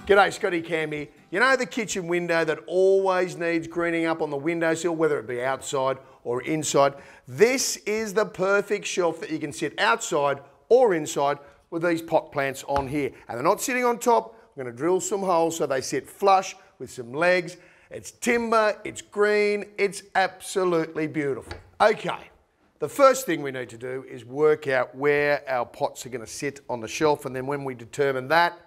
G'day, Scotty Cam here. You know the kitchen window that always needs greening up on the windowsill, whether it be outside or inside? This is the perfect shelf that you can sit outside or inside with these pot plants on here. And they're not sitting on top. I'm going to drill some holes so they sit flush with some legs. It's timber, it's green, it's absolutely beautiful. Okay, the first thing we need to do is work out where our pots are going to sit on the shelf, and then when we determine that,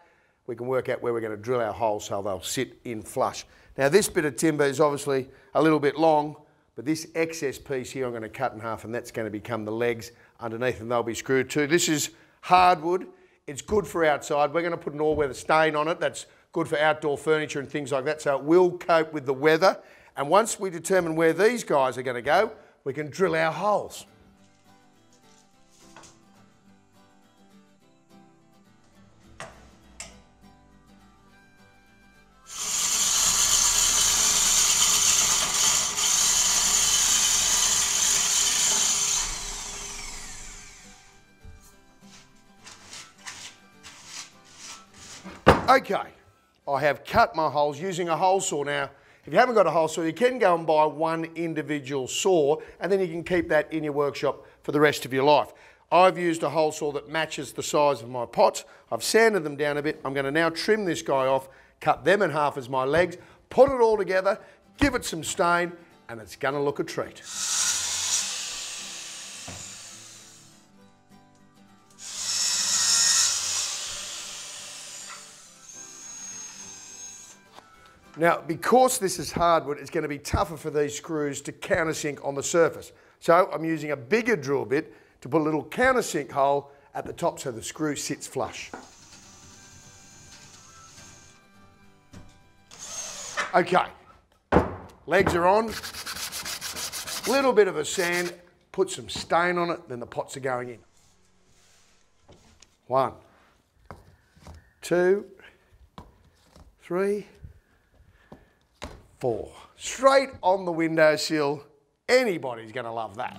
we can work out where we're going to drill our holes so they'll sit in flush. Now this bit of timber is obviously a little bit long, but this excess piece here I'm going to cut in half, and that's going to become the legs underneath, and they'll be screwed too. This is hardwood. It's good for outside. We're going to put an all-weather stain on it. That's good for outdoor furniture and things like that, so it will cope with the weather. And once we determine where these guys are going to go, we can drill our holes. Okay, I have cut my holes using a hole saw. Now, if you haven't got a hole saw, you can go and buy one individual saw, and then you can keep that in your workshop for the rest of your life. I've used a hole saw that matches the size of my pots. I've sanded them down a bit. I'm going to now trim this guy off, cut them in half as my legs, put it all together, give it some stain, and it's going to look a treat. Now, because this is hardwood, it's going to be tougher for these screws to countersink on the surface. So I'm using a bigger drill bit to put a little countersink hole at the top so the screw sits flush. Okay, legs are on, little bit of a sand, put some stain on it, then the pots are going in. 1, 2, 3, 4. Straight on the windowsill. Anybody's going to love that.